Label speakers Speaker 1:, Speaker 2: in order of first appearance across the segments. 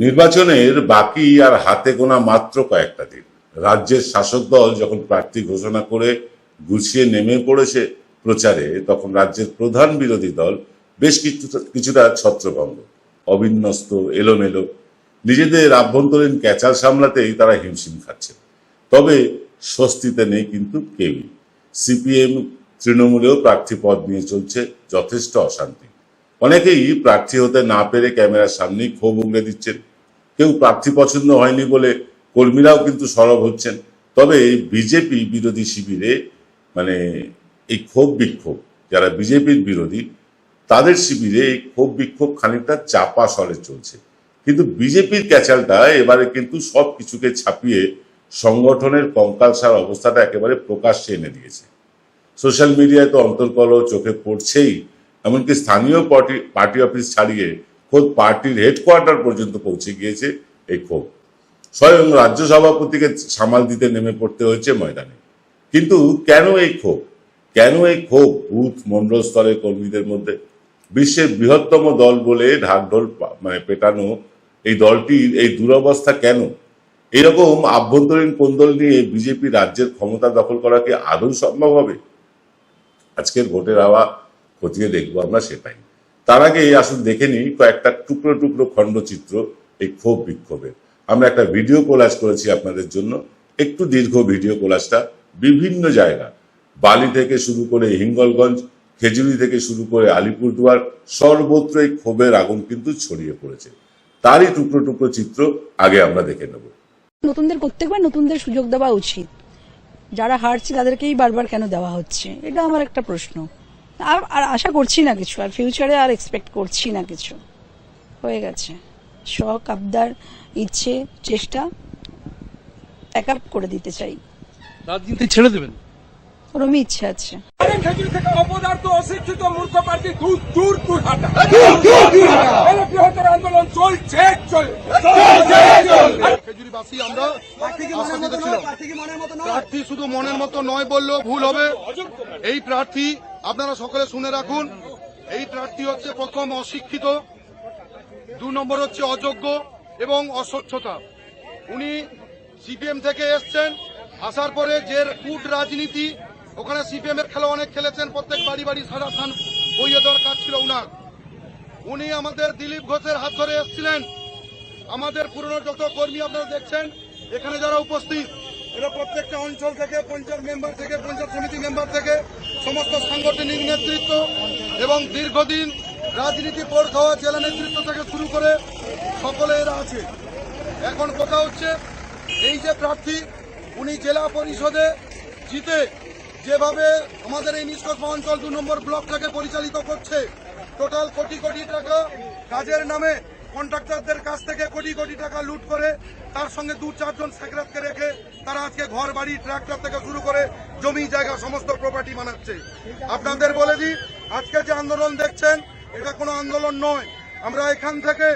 Speaker 1: নির্বাচনের বাকি আর হাতে গোনা মাত্র কয়েকটা দিন। রাজ্যের শাসক দল যখন প্রার্থী ঘোষণা করে গুছিয়ে নেমে পড়েছে প্রচারে, তখন রাজ্যের প্রধান বিরোধী দল বেশ কিছুটা ছত্রভঙ্গ, অবিন্যস্ত, এলোমেলো। নিজেদের আভ্যন্তরীণ ক্যাচাল সামলাতেই তারা হিমশিম খাচ্ছে। তবে স্বস্তিতে নেই কিন্তু কেউই। সিপিএম, তৃণমূলেও প্রার্থী পদ নিয়ে চলছে যথেষ্ট অশান্তি। অনেকেই প্রার্থী হতে না পেরে ক্যামেরার সামনেই ক্ষোভ উগড়ে দিচ্ছেন। কেউ প্রার্থী পছন্দ হয়নি বলে কর্মীরাও কিন্তু সরব হচ্ছেন। তবে বিজেপি বিরোধী শিবিরে মানে এই ক্ষোভ বিক্ষোভ, যারা বিজেপির বিরোধী তাদের শিবিরে এই ক্ষোভ বিক্ষোভ খানিকটা চাপা স্বরে চলছে। কিন্তু বিজেপির ক্যাচালটা এবারে কিন্তু সবকিছুকে ছাপিয়ে সংগঠনের কঙ্কালসার অবস্থাটা একেবারে প্রকাশ্যে এনে দিয়েছে। সোশ্যাল মিডিয়ায় তো অন্তর্কলহ চোখে পড়ছেই, এমনকি স্থানীয় পার্টি অফিস ছাড়িয়ে খোদ পার্টির হেডকোয়ার্টার পর্যন্ত পৌঁছে গিয়েছে এই ক্ষোভ। স্বয়ং রাজ্য সভাপতিকে সামাল দিতে নেমে পড়তে হয়েছে ময়দানে। কিন্তু কেন এই ক্ষোভ? কেন এই ক্ষোভ বুথ মন্ডল স্তরের কর্মীদের মধ্যে? বিশ্বের বৃহত্তম দল বলে ঢাকঢোল পেটানো এই দলটির এই দুরবস্থা কেন? এরকম আভ্যন্তরীণ কোন্দল নিয়ে বিজেপি রাজ্যের ক্ষমতা দখল করা কি আদৌ সম্ভব হবে? আজকের ভোটের হাওয়া খতিয়ে দেখবো আমরা সেটাই। তার আগে আসুন দেখে নিই কয়েকটা টুকরো টুকরো খণ্ডচিত্র এই ক্ষোভ বিক্ষোভের। আমরা একটা ভিডিও কোলাজ করেছি আপনাদের জন্য, একটু দীর্ঘ ভিডিও কোলাজটা। বিভিন্ন জায়গা, বালি থেকে শুরু করে হিঙ্গলগঞ্জ, খেজুরি থেকে শুরু করে আলিপুরদুয়ার, সর্বত্র এই ক্ষোভের আগুন কিন্তু ছড়িয়ে পড়েছে। তারই টুকরো টুকরো চিত্র আগে আমরা দেখে নেব।
Speaker 2: নতুনদের প্রত্যেকবার নতুনদের সুযোগ দেওয়া উচিত। যারা হারছে তাদেরকেই বারবার কেন দেওয়া হচ্ছে, এটা আমার একটা প্রশ্ন। আর আশা করছি না কিছু, আর ফিউচারে আর এক্সপেক্ট করছি না কিছু। হয়ে গেছে, শখ, আবদার, ইচ্ছে, চেষ্টা প্যাক আপ করে দিতে চাই।
Speaker 3: রাজনীতি ছেড়ে দেবেন?
Speaker 2: ওরমই ইচ্ছে আছে।
Speaker 4: অপদার্থ অশিক্ষিত মূর্খ প্রার্থী দূর দূর হাঁটা বৃহত্তর আন্দোলন চলছে
Speaker 5: খেজুরিবাসী আমরা প্রার্থী শুধু মনের মতো নয় বললেও ভুল হবে। এই প্রার্থী আপনারা সকলে শুনে রাখুন, এই প্রার্থী হচ্ছে প্রথম অশিক্ষিত, 2 নম্বর হচ্ছে অযোগ্য এবং অস্বচ্ছতা। উনি সিপিএম থেকে এসছেন, আসার পরে যে কূট রাজনীতি, ওখানে সিপিএম এর খেলা অনেক খেলেছেন, প্রত্যেক বাড়ি বাড়ি সারা ধান বইয়ে দেওয়ার কাজ ছিল উনার। উনি আমাদের দিলীপ ঘোষের হাত ধরে এসেছিলেন। আমাদের পুরনো যত কর্মী আপনারা দেখছেন এখানে যারা উপস্থিত, এরা প্রত্যেকটা অঞ্চল থেকে, পঞ্চায়েত মেম্বার থেকে, পঞ্চায়েত সমিতি মেম্বার থেকে, সমস্ত সাংগঠনিক নেতৃত্ব এবং দীর্ঘদিন রাজনীতি পড় খাওয়া জেলা নেতৃত্ব থেকে শুরু করে সকলে এরা আছে। এখন কথা হচ্ছে এই যে প্রার্থী, উনি জেলা পরিষদে জিতে যেভাবে আমাদের এই নিষ্কর্ষ অঞ্চল 2 নম্বর ব্লকটাকে পরিচালিত করছে, টোটাল কোটি কোটি টাকা কাজের নামে কন্ট্রাক্টরদের কাছ থেকে কোটি কোটি টাকা লুট করে, তার সঙ্গে 2-4 জন সেক্রেটারিকে রেখে তারা আজকে ঘর বাড়ি, ট্রাক্টর থেকে শুরু করে জমি জায়গা সমস্ত প্রপার্টি বানাচ্ছে। আপনাদের বলে দিই, আজকে যে আন্দোলন দেখছেন এটা কোনো আন্দোলন নয়। আমরা এখান থেকে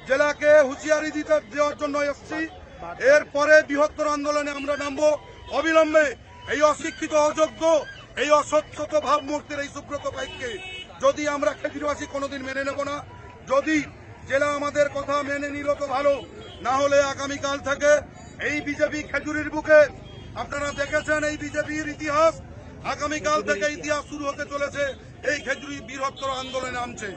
Speaker 5: জেলাকে হুঁশিয়ারি দেওয়ার জন্য এসেছি। এরপরে বৃহত্তর আন্দোলনে আমরা নামবো অবিলম্বে। এই অশিক্ষিত, অযোগ্য, এই অস্বচ্ছত ভাবমূর্তির এই সুব্রত পাইককে যদি আমরা খেজুরিবাসী কোনোদিন মেনে নেব না। যদি জেলা আমাদের কথা মেনে নিল তো ভালো, না হলে আগামীকাল থেকে এই বিজেপি খেজুরির বুকে, আপনারা দেখেছেন এই বিজেপির ইতিহাস, আগামীকাল থেকে ইতিহাস শুরু হতে চলেছে। এই খেজুরি বৃহত্তর আন্দোলনে নামছে।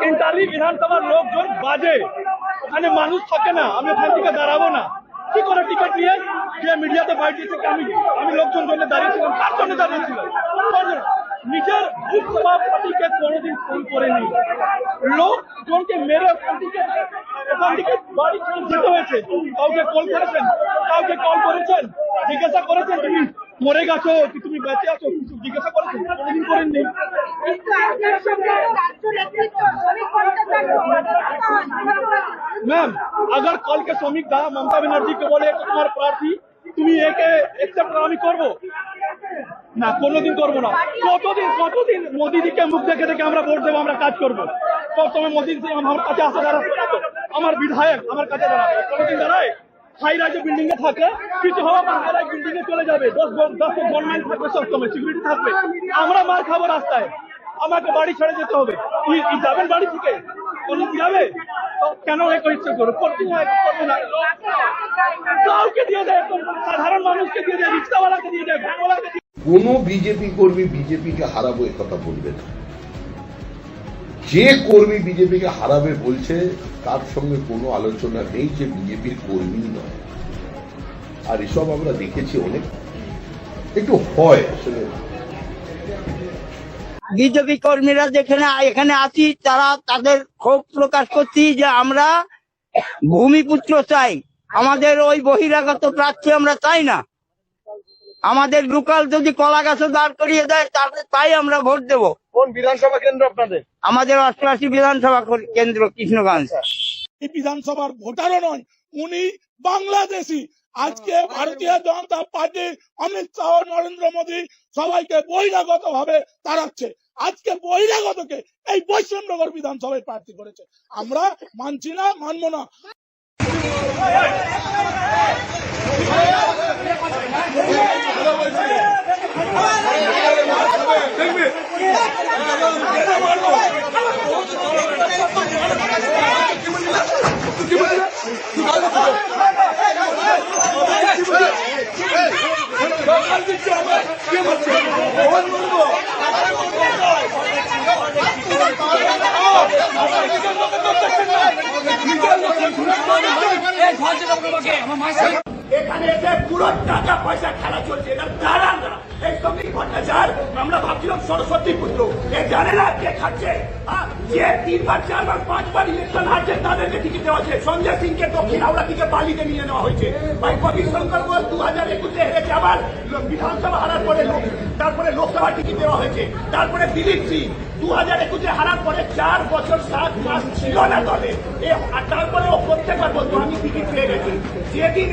Speaker 3: ইন্টারলি বিধানসভার লোকজন বাজে, ওখানে মানুষ থাকে না, আমি ওখান থেকে দাঁড়াবো না। কি করে টিকিট নিয়ে যে মিডিয়াতে বাইট দিচ্ছে আমি লোকজন জন্য দাঁড়িয়েছিলাম, তার জন্য দাঁড়িয়েছিলাম। নিজের বুথ সভাপতিকে কোনোদিন ফোন করেনি, লোকজনকে মেরে ওখান থেকে বাড়ি ছেড়ে যেতে হয়েছে। কাউকে কল করেছেন, কাউকে কল করেছেন, জিজ্ঞাসা করেছেন তুমি মরে গেছো কি তুমি বেঁচে আছো, কিছু জিজ্ঞাসা করেছেন? কোনোদিন করেননি। मैम अगर कल के श्रमिक दा ममता बनर्जी के बोले तुम्हार प्रार्थी তুমি একে একসেপ্ট আমি করব না, কোনোদিন করব না। কতদিন মোদিজিকে মুখ দেখে দেখে আমরা ভোট দেবো, আমরা কাজ করবো। সব সময় মোদিজি আমার কাছে আসে দাঁড়াবে, আমার বিধায়ক আমার কাছে দাঁড়াবে, কোনোদিন দাঁড়ায়? হাই রাইজে বিল্ডিং এ থাকে, কিছু হওয়া হাই রাইজ বিল্ডিং এ চলে যাবে, 10 গভর্নমেন্ট থাকবে, সব সময় সিকিউরিটি থাকবে। আমরা মার খাবো রাস্তায়, আমাকে বাড়ি ছেড়ে যেতে হবে। যাবেন বাড়ি থেকে? কোনদিন যাবে? কেন ইচ্ছে করো করতে হয়, করবো না। কাউকে দিয়ে দেয়, সাধারণ মানুষকে দিয়ে দেয়, রিক্সাওয়ালাকে দিয়ে দেয়, ভ্যানওয়ালাকে দিয়ে।
Speaker 6: কোনো বিজেপি কর্মী বিজেপিকে হারাবো এ কথা বলবে না। যে কর্মী বিজেপিকে হারাবে বলছে তার সঙ্গে কোনো আলোচনা নেই যে বিজেপির কর্মী নয়। আর এসব আমরা দেখেছি অনেক, একটু হয় আসলে।
Speaker 7: বিজেপি কর্মীরা যেখানে এখানে আছি তারা তাদের ক্ষোভ প্রকাশ করছি যে আমরা ভূমিপুত্র চাই, আমাদের ওই বহিরাগত প্রার্থী আমরা চাই না। আমাদের লোকাল যদি কলা গাছে দাঁড় করিয়ে দেয় তাই আমরা ভোট দেব।
Speaker 3: কোন বিধানসভা কেন্দ্র আপনাদের?
Speaker 7: আমাদের 88 বিধানসভা কেন্দ্র কৃষ্ণগঞ্জ।
Speaker 8: এই বিধানসভার ভোটারও নয়, উনি বাংলাদেশি। আজকে ভারতীয় জনতা পার্টি অমিত শাহ নরেন্দ্র মোদী সবাইকে বহিরাগত ভাবে তাড়াচ্ছে। আজকে বহিরাগতকে এই বৈষ্ণবনগর বিধানসভায় প্রার্থী করেছে, আমরা মানছি না, মানবো না।
Speaker 9: এখানে এসে পুরো টাকা পয়সা খেলা চলছে, এটা দাঁড়ান না। এই শ্রমিক ভট্টাচার আমরা ভাবছিলাম সরস্বতী পুত্র, এ জানে না কে খাচ্ছে। যে 3 বার 4 বার 5 বার ইলেকশন হারছে তাদেরকে টিকিট দেওয়া হয়েছে। সঞ্জয় সিংকে দক্ষিণ হাওড়া থেকে বালিতে নিয়ে নেওয়া হয়েছে। ভাই কবির শঙ্কর ঘোষ 2021-এ হেরেছে, আবার বিধানসভা হারার পরে তারপরে লোকসভা টিকিট দেওয়া হয়েছে। তারপরে দিলীপ সিং 2021-এ হারার পরে 4 বছর 7 মাস ছিল না দলে, তারপরে ও প্রত্যেকবার বলতো আমি টিকিট পেয়ে গেছি। যেদিন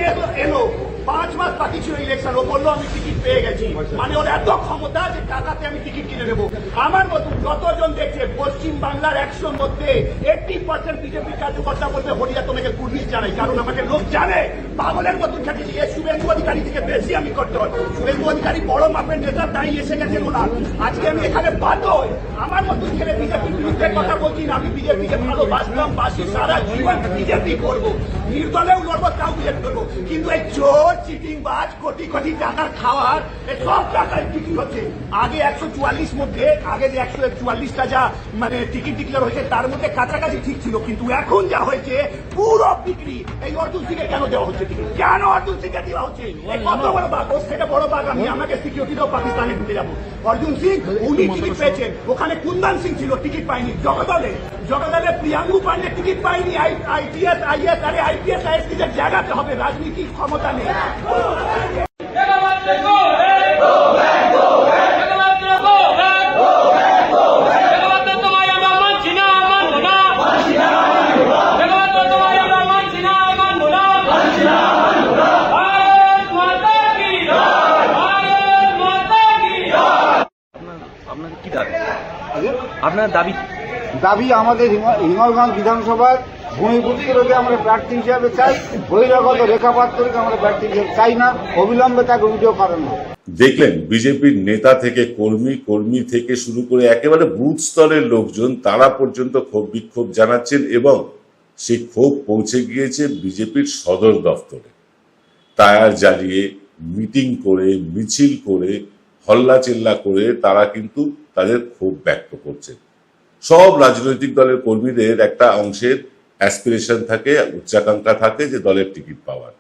Speaker 9: এলো 5 মাস বাকি ছিল ইলেকশন, ও বললো আমি টিকিট পেয়ে গেছি। মানে ওর এত ক্ষমতা যে টাকাতে আমি টিকিট কিনে দেবো। আমার মতো যতজন দেখছে পশ্চিম বাংলার 100-র মধ্যে 80% বিজেপি কার্যকর্তা বলতে হরিয়া তোমাকে কুর্নিশ জানাই, কারণ আমাকে লোক জানে পাগলের মতন খাচ্ছি। শুভেন্দু অধিকারী থেকে বেশি আমি করতে হয়। শুভেন্দু অধিকারী বড় মাপের নেতা, তাই এসে গেছেন ওনার। আজকে আমি এখানে বাধ্য হই, আমার মতন ছেলে বিজেপির বিরুদ্ধে কথা বলছি না। আমি বিজেপিকে ভালোবাসতাম, বাসি, সারা জীবন বিজেপি করবো, নির্দলেও লড়বো, তাও বিজেপি করবো। কিন্তু এই চোর চিটিং বাজ কোটি কোটি টাকার খাওয়ার সব টাকায় বিক্রি হচ্ছে। আগে 144 মধ্যে, আগে যে 144টা যা মানে টিকিট ডিক্লেয়ার হয়েছে তার মধ্যে কাছাকাছি ঠিক ছিল, কিন্তু এখন যা হয়েছে পুরো বিক্রি। এই অর্জুন সিংকে কেন দেওয়া হচ্ছে টিকিট? কেন অর্জুন সিংকে দেওয়া হচ্ছে? কত বড় বাঘ, ওর থেকে বড় বাঘ আমি। আমাকে সিকিউরিটি দাও, পাকিস্তানে ঢুকে যাবো। অর্জুন সিং উনি টিকিট পেয়েছেন, ওখানে কুন্দন সিং ছিল টিকিট পায়নি। জগদলে প্রিয়াঙ্গু পান্ডে টিকিট পায়নি। আইপিএস আইএস আরে আইপিএস আইএসপিদের জায়গাতে হবে, রাজনীতির ক্ষমতা নেই।
Speaker 10: আপনার কি দাবি? আপনার দাবি আমাদের হিঙ্গলগঞ্জ বিধানসভার ভূমিপুত্রকে আমরা প্রার্থী হিসাবে চাই, বহিরাগত রেখাপাত্রকে আমরা প্রার্থী হিসেবে চাই না, অবিলম্বে তাকে উঠেও করানো।
Speaker 1: দেখলেন বিজেপির নেতা থেকে কর্মী থেকে শুরু করে একেবারে বুথ স্তরের লোকজন তারা পর্যন্ত ক্ষোভ বিক্ষোভ জানাচ্ছেন এবং সেই ক্ষোভ পৌঁছে গিয়েছে বিজেপির সদর দফতরে। টায়ার জ্বালিয়ে, মিটিং করে, মিছিল করে, হল্লা চিল্লা করে তারা কিন্তু তাদের ক্ষোভ ব্যক্ত করছেন। সব রাজনৈতিক দলের কর্মীদের একটা অংশের অ্যাসপিরেশন থাকে, উচ্চাকাঙ্ক্ষা থাকে যে দলের টিকিট পাওয়ার।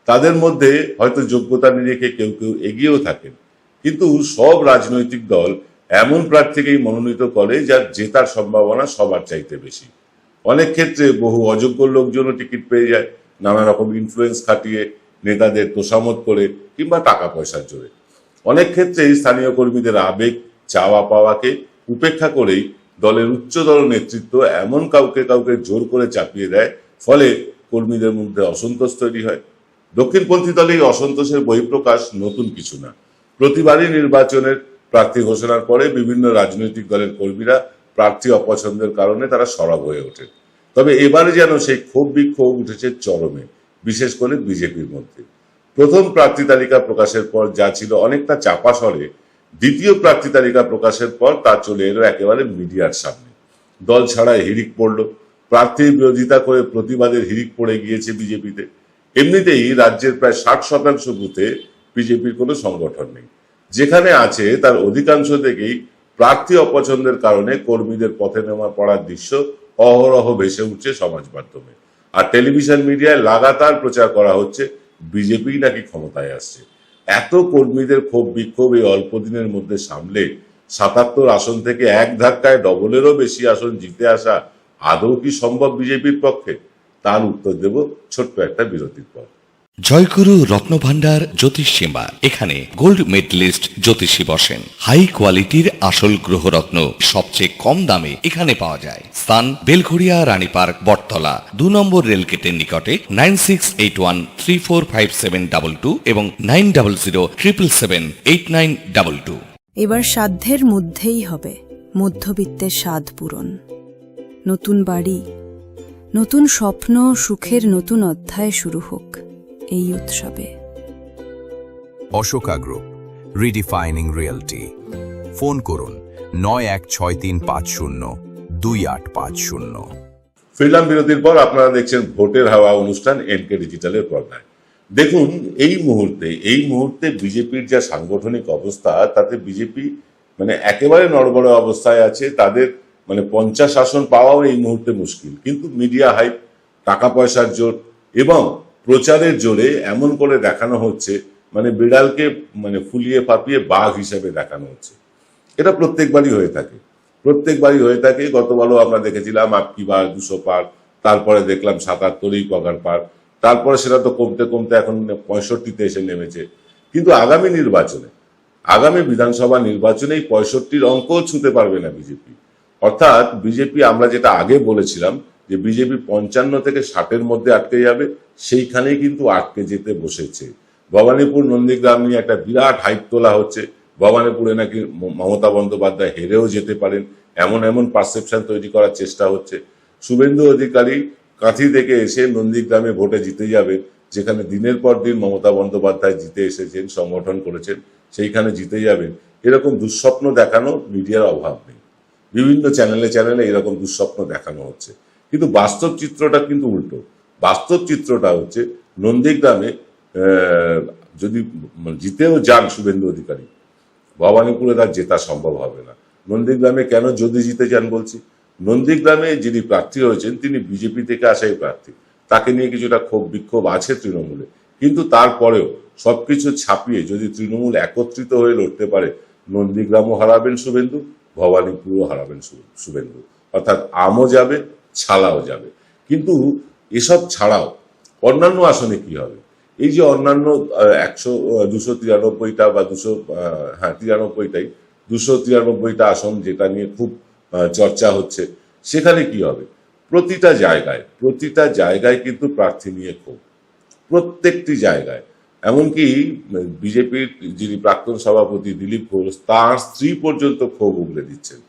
Speaker 1: তাদের মধ্যে হয়তো যোগ্যতা নিরিখে কেউ কেউ এগিয়েও থাকেন, কিন্তু সব রাজনৈতিক দল এমন প্রার্থীকেই মনোনীত করে যার জেতার সম্ভাবনা সবার চাইতে বেশি। অনেক ক্ষেত্রে বহু অযোগ্য লোকজনও টিকিট পেয়ে যায়, নানা রকম ইনফ্লুয়েন্স খাটিয়ে, নেতাদের তোষামত করে কিংবা টাকা পয়সার জোরে। অনেক ক্ষেত্রে স্থানীয় কর্মীদের আবেগ, চাওয়া পাওয়াকে উপেক্ষা করেই দলের উচ্চতর নেতৃত্ব এমন কাউকে জোর করে চাপিয়ে দেয়, ফলে কর্মীদের মধ্যে অসন্তোষ তৈরি হয়। দক্ষিণপন্থী দলে এই অসন্তোষের বহিঃপ্রকাশ নতুন কিছু না। প্রতিবারই নির্বাচনের প্রার্থী ঘোষণার পরে বিভিন্ন রাজনৈতিক দলের কর্মীরা প্রার্থী অপছন্দের কারণে তারা সরব হয়ে ওঠে। তবে এবারে যেন সেই ক্ষোভ বিক্ষোভ উঠেছে চরমে, বিশেষ করে বিজেপির মধ্যে। প্রথম প্রার্থী তালিকা প্রকাশের পর যা ছিল অনেকটা চাপা স্বরে, দ্বিতীয় প্রার্থী তালিকা প্রকাশের পর তা চলে এলো একেবারে মিডিয়ার সামনে। দল ছাড়াই হিড়িক পড়ল, প্রার্থীর বিরোধিতা করে প্রতিবাদের হিড়িক পড়ে গিয়েছে বিজেপিতে। এমনিতেই রাজ্যের প্রায় 60% বুথে বিজেপির কোনো সংগঠন নেই। যেখানে আছে তার অধিকাংশ থেকেই প্রার্থী অপছন্দের কারণে কর্মীদের পথে নেমে পড়ার দৃশ্য অহরহ ভেসে উঠছে সমাজ মাধ্যমে। আর টেলিভিশন মিডিয়ায় লাগাতার প্রচার করা হচ্ছে বিজেপি নাকি ক্ষমতায় আসছে। এত কর্মীদের ক্ষোভ বিক্ষোভ এই অল্প দিনের মধ্যে সামলে 77 আসন থেকে এক ধাক্কায় ডবলেরও বেশি আসন জিতে আসা আদৌ কি সম্ভব বিজেপির পক্ষে? তার উত্তর দেব ছোট্ট একটা বিরতির পর।
Speaker 11: জয়গুরু রত্নভান্ডার জ্যোতিষীমা, এখানে গোল্ড মেডেলিস্ট জ্যোতিষী বসেন। হাই কোয়ালিটির আসল গ্রহরত্ন সবচেয়ে কম দামে এখানে পাওয়া যায়। স্থান বেলঘড়িয়া, রানী পার্ক, বটতলা, 2 নম্বর রেলগেটের নিকটে। 9681345722 এবং 9007778922।
Speaker 12: এবার সাধ্যের মধ্যেই হবে মধ্যবিত্তের স্বাদ পূরণ। নতুন বাড়ি, নতুন স্বপ্ন, সুখের নতুন অধ্যায় শুরু হোক এই উৎসবে।
Speaker 13: Ashoka group, রিডিফাইনিং realty. ফোন করুন 9163502850।
Speaker 1: ফিরলাম বিরতির পর। আপনারা দেখছেন ভোটের হাওয়া অনুষ্ঠান এনকে ডিজিটালের পর্দায়। দেখুন, এই মুহূর্তে বিজেপির যা সাংগঠনিক অবস্থা, তাতে বিজেপি মানে একেবারে নড়বড়ে অবস্থায় আছে। তাদের 50 আসন পাওয়াও এই মুহূর্তে মুশকিল, কিন্তু মিডিয়া হাইপ, টাকা পয়সার জোর এবং প্রচারের জোরে এমন করে দেখানো হচ্ছে, বিড়ালকে ফুলিয়ে ফাঁপিয়ে বাঘ হিসেবে দেখানো হচ্ছে। এটা প্রত্যেকবারই হয়ে থাকে। গতবারও আমরা দেখেছিলাম আপকি বার 200 পার, তারপরে দেখলাম 77 পগার পার, তারপরে সেটা তো কমতে কমতে এখন 65-তে এসে নেমেছে। কিন্তু আগামী বিধানসভা নির্বাচনে এই 65-র অঙ্কও ছুঁতে পারবে না বিজেপি। অর্থাৎ বিজেপি, আমরা যেটা আগে বলেছিলাম যে বিজেপি 55 থেকে 60-এর মধ্যে আটকে যাবে, সেইখানেই কিন্তু আটকে যেতে বসেছে। ভবানীপুর, নন্দীগ্রাম নিয়ে একটা বিরাট হাইপ তোলা হচ্ছে। ভবানীপুরে নাকি মমতা বন্দ্যোপাধ্যায় হেরেও যেতে পারেন, এমন পারসেপশন তৈরি করার চেষ্টা হচ্ছে। শুভেন্দু অধিকারী কাঁথি থেকে এসে নন্দীগ্রামে ভোটে জিতে যাবেন, যেখানে দিনের পর দিন মমতা বন্দ্যোপাধ্যায় জিতে এসেছেন, সংগঠন করেছেন, সেইখানে জিতে যাবেন। এরকম দুঃস্বপ্ন দেখানো মিডিয়ার অভাব নেই। বিভিন্ন চ্যানেলে এরকম দুঃস্বপ্ন দেখানো হচ্ছে, কিন্তু বাস্তব চিত্রটা কিন্তু উল্টো। বাস্তব চিত্রটা হচ্ছে নন্দীগ্রামে যদি জিতেও যান শুভেন্দু অধিকারী, ভবানীপুরে তার জেতা সম্ভব হবে না। নন্দীগ্রামে কেন যদি জিতে যান বলছি, নন্দীগ্রামে যিনি প্রার্থী হয়েছেন তিনি বিজেপি থেকে আসাই প্রার্থী। তাকে নিয়ে কিছুটা ক্ষোভ বিক্ষোভ আছে তৃণমূলে, কিন্তু তারপরেও সবকিছু ছাপিয়ে যদি তৃণমূল একত্রিত হয়ে লড়তে পারে, নন্দীগ্রামও হারাবেন শুভেন্দু, ভবানীপুরও হারাবেন শুভেন্দু। অর্থাৎ আমও যাবে, ছালাও যাবে। কিন্তু এসব ছাড়াও অন্যান্য আসনে কি হবে? এই যে অন্যান্য 293টা বা 293টা আসন যেটা নিয়ে খুব চর্চা হচ্ছে, সেখানে কি হবে? প্রতিটা জায়গায় কিন্তু প্রার্থী নিয়ে ক্ষোভ, প্রত্যেকটি জায়গায়। এমনকি বিজেপির যিনি প্রাক্তন সভাপতি দিলীপ ঘোষ, তার স্ত্রী পর্যন্ত ক্ষোভ উগলে দিচ্ছেন।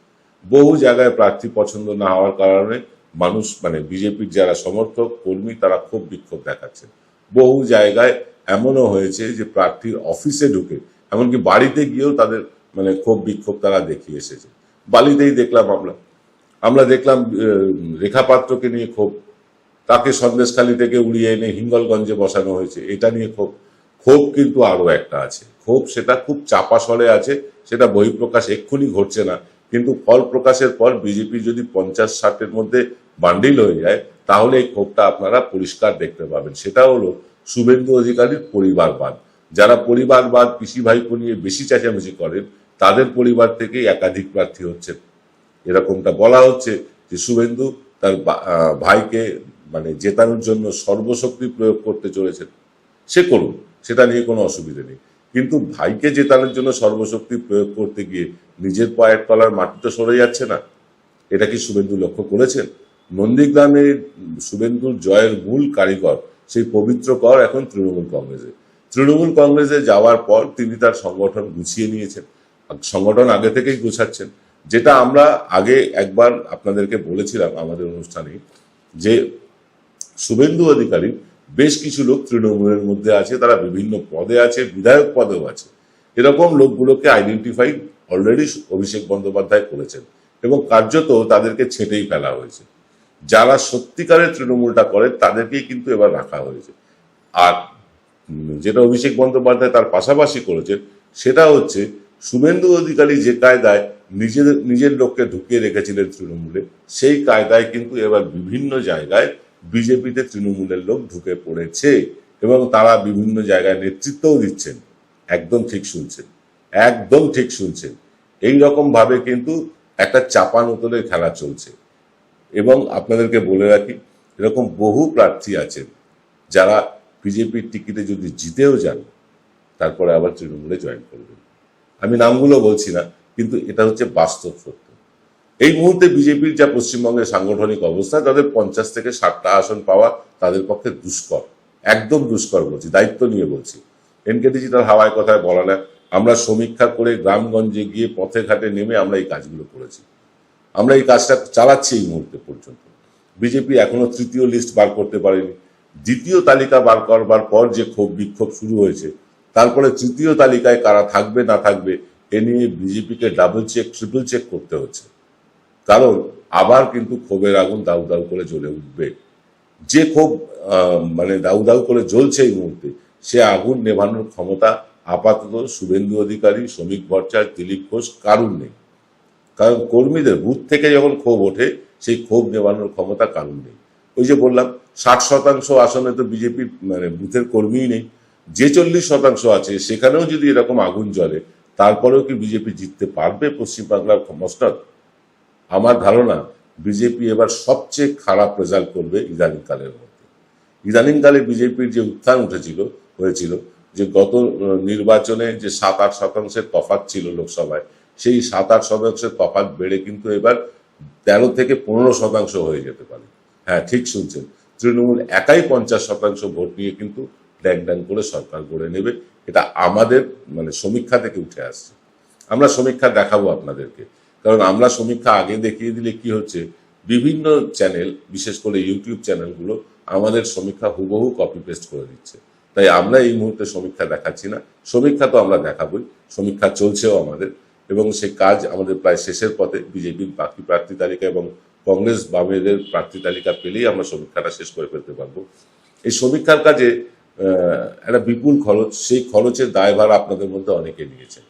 Speaker 1: বহু জায়গায় প্রার্থী পছন্দ না হওয়ার কারণে মানুষ মানে বিজেপির যারা সমর্থক কর্মী তারা খুব বিক্ষোভ দেখাচ্ছেন। বহু জায়গায় এমনও হয়েছে যে প্রার্থীর অফিসে ঢুকে এমনকি বাড়িতে গিয়েও তাদের মানে খুব বিক্ষোভ তারা দেখিয়ে এসেছে। বালিতেই দেখলাম আমরা দেখলাম রেখা পাত্রকে নিয়ে ক্ষোভ, তাকে সন্দেশখালী থেকে উড়িয়ে এনে হিঙ্গলগঞ্জে বসানো হয়েছে, এটা নিয়ে ক্ষোভ কিন্তু আরো একটা আছে। ক্ষোভ সেটা খুব চাপা স্বরে আছে, সেটা বহিঃপ্রকাশ এক্ষুনি ঘটছে না, কিন্তু ফল প্রকাশের পর বিজেপি যদি 50-60-এর মধ্যে বান্ডিল হয়ে যায় তাহলে এই ক্ষোভটা আপনারা পরিষ্কার দেখতে পাবেন। সেটা হলো শুভেন্দু অধিকারীর পরিবারবাদ। যারা পরিবারবাদ পিসি ভাইপো নিয়ে বেশি চেঁচামেচি করেন তাদের পরিবার থেকেই একাধিক প্রার্থী হচ্ছেন। এরকমটা বলা হচ্ছে যে শুভেন্দু তার ভাইকে মানে জেতানোর জন্য সর্বশক্তি প্রয়োগ করতে চলেছেন। সে করুন, সেটা নিয়ে কোনো অসুবিধা নেই, কিন্তু ভাইকে জেতানোর জন্য সর্বশক্তি প্রয়োগ করতে গিয়ে নিজের পায়ের তলার মাটি তো সরে যাচ্ছে না। এটা কি শুভেন্দু লক্ষ্য করেছেন? নন্দীগ্রামে শুভেন্দুর জয়ের মূল কারিগর সেই পবিত্র কর এখন তৃণমূল কংগ্রেসে যাওয়ার পর তিনি তার সংগঠন গুছিয়ে নিয়েছেন, সংগঠন আগে থেকেই গুছাচ্ছেন। যেটা আমরা আগে একবার আপনাদেরকে বলেছিলাম আমাদের অনুষ্ঠানে যে শুভেন্দু অধিকারী বেশ কিছু লোক তৃণমূলের মধ্যে আছে, তারা বিভিন্ন পদে আছে, বিধায়ক পদেও আছে। এরকম লোকগুলোকে আইডেন্টিফাই অলরেডি অভিষেক বন্দ্যোপাধ্যায় করেছেন এবং কার্যত তাদেরকে ছেঁটেই ফেলা হয়েছে। যারা সত্যিকারের তৃণমূলটা করে তাদেরকেই কিন্তু এবার রাখা হয়েছে। আর যেটা অভিষেক বন্দ্যোপাধ্যায় তার পাশাপাশি করেছেন সেটা হচ্ছে শুভেন্দু অধিকারী যে কায়দায় নিজের লোককে ঢুকিয়ে রেখেছিলেন তৃণমূলে, সেই কায়দায় কিন্তু এবার বিভিন্ন জায়গায় বিজেপিতে তৃণমূলের লোক ঢুকে পড়েছে এবং তারা বিভিন্ন জায়গায় নেতৃত্বও দিচ্ছেন। একদম ঠিক শুনছেন। এই রকম ভাবে কিন্তু একটা চাপানোতলের খেলা চলছে। এবং আপনাদেরকে বলে রাখি, এরকম বহু প্রার্থী আছেন যারা বিজেপির টিকিটে যদি জিতেও যান তারপরে আবার তৃণমূলে জয়েন করবেন। আমি নামগুলো বলছি না, কিন্তু এটা হচ্ছে বাস্তব সত্য। এই মুহূর্তে বিজেপির যা পশ্চিমবঙ্গের সাংগঠনিক অবস্থা, তাদের 50 থেকে 60টা আসন পাওয়া তাদের পক্ষে দুষ্কর, একদম দুষ্কর বলছি, দায়িত্ব নিয়ে বলছি। এনকে ডিজিটাল হাওয়ায় কথায় বলা না, আমরা সমীক্ষা করে গ্রামগঞ্জে গিয়ে পথে ঘাটে নেমে আমরা এই কাজগুলো করেছি, আমরা এই কাজটা চালাচ্ছি এই মুহূর্তে পর্যন্ত। বিজেপি এখনো তৃতীয় লিস্ট বার করতে পারেনি। দ্বিতীয় তালিকা বার করবার পর যে ক্ষোভ বিক্ষোভ শুরু হয়েছে, তারপরে তৃতীয় তালিকায় কারা থাকবে না থাকবে এ নিয়ে বিজেপিকে ডাবল চেক ট্রিপল চেক করতে হচ্ছে, কারণ আবার কিন্তু ক্ষোভের আগুন দাউ দাউ করে জ্বলে উঠবে। যে ক্ষোভ মানে দাউ দাউ করে জ্বলছে এই মুহূর্তে, সে আগুন নেভানোর ক্ষমতা আপাতত শুভেন্দু অধিকারী, শ্রমিক ভট্টাচার্য, দিলীপ ঘোষ কারুর নেই। কারণ কর্মীদের বুথ থেকে যখন ক্ষোভ ওঠে সেই ক্ষোভ নেভানোর ক্ষমতা কারুর নেই। ওই যে বললাম 60% আসনে তো বিজেপির মানে বুথের কর্মীই নেই। যে 40% আছে সেখানেও যদি এরকম আগুন জ্বলে তারপরেও কি বিজেপি জিততে পারবে পশ্চিমবাংলার মসনদ? আমার ধারণা বিজেপি এবার সবচেয়ে খারাপ রেজাল্ট করবে ইদানিংকালের মধ্যে। ইদানিংকালে বিজেপির যে উত্থান হয়েছিল যে গত নির্বাচনে যে 7-8% তফাৎ ছিল লোকসভায়, সেই 7-8% তফাৎ বেড়ে কিন্তু এবার 13 থেকে 15% হয়ে যেতে পারে। হ্যাঁ, ঠিক শুনছেন, তৃণমূল একাই 50% ভোট নিয়ে কিন্তু ড্যাং করে সরকার গড়ে নেবে। এটা আমাদের মানে সমীক্ষা থেকে উঠে আসছে। আমরা সমীক্ষা দেখাবো আপনাদেরকে, কারণ আমরা সমীক্ষা আগে দেখিয়ে দিলে কি হচ্ছে, বিভিন্ন চ্যানেল বিশেষ করে ইউটিউব চ্যানেলগুলো আমাদের সমীক্ষা হুবহু কপি পেস্ট করে দিচ্ছে। তাই আমরা এই মুহূর্তে সমীক্ষা দেখাচ্ছি না। সমীক্ষা তো আমরা দেখাবই, সমীক্ষা চলছেও আমাদের, এবং সে কাজ আমাদের প্রায় শেষের পথে। বিজেপির বাকি প্রার্থী তালিকা এবং কংগ্রেস বামেদের প্রার্থী তালিকা পেলেই আমরা সমীক্ষাটা শেষ করে ফেলতে পারবো। এই সমীক্ষার কাজে একটা বিপুল খরচ, সেই খরচের দায়ভার আপনাদের মধ্যে অনেকে নিয়েছেন,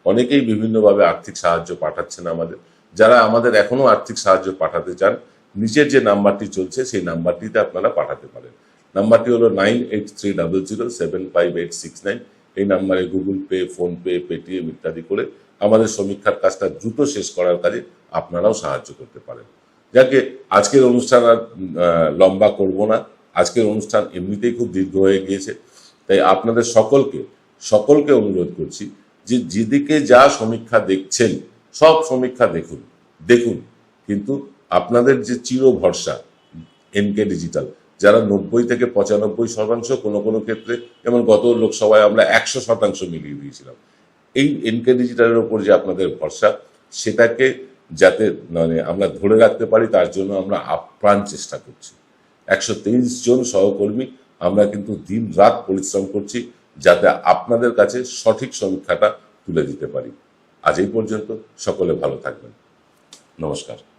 Speaker 1: অনেকেই বিভিন্নভাবে আর্থিক সাহায্য পাঠাচ্ছেন আমাদের। যারা আমাদের এখনো আর্থিক সাহায্য পাঠাতে চান, নিচের যে নাম্বারটি চলছে সেই নাম্বারটিতে আপনারা পাঠাতে পারেন। নাম্বারটি হলো 9830075869। এই নাম্বারে গুগল পে, ফোনপে, পেটিএম ইত্যাদি করে আমাদের সমীক্ষার কাজটা দ্রুত শেষ করার কাজে আপনারাও সাহায্য করতে পারেন। যাকে আজকের অনুষ্ঠান আর লম্বা করব না, আজকের অনুষ্ঠান এমনিতেই খুব দীর্ঘ হয়ে গিয়েছে। তাই আপনাদের সকলকে অনুরোধ করছি যে যেদিকে যা সমীক্ষা দেখছেন সব সমীক্ষা দেখুন, কিন্তু আপনাদের যে চির ভরসা এনকে ডিজিটাল, যারা 90 থেকে 95%, কোনো ক্ষেত্রে যেমন গত লোকসভায় আমরা 100% মিলিয়ে দিয়েছিলাম, এই এনকে ডিজিটালের ওপর যে আপনাদের ভরসা, সেটাকে যাতে মানে আমরা ধরে রাখতে পারি তার জন্য আমরা আপ্রাণ চেষ্টা করছি। 123 জন সহকর্মী আমরা কিন্তু দিন রাত পরিশ্রম করছি যাতে আপনাদের কাছে সঠিক সমীক্ষাটা তুলে দিতে পারি। আজ এই পর্যন্ত, সকলে ভালো থাকবেন, নমস্কার।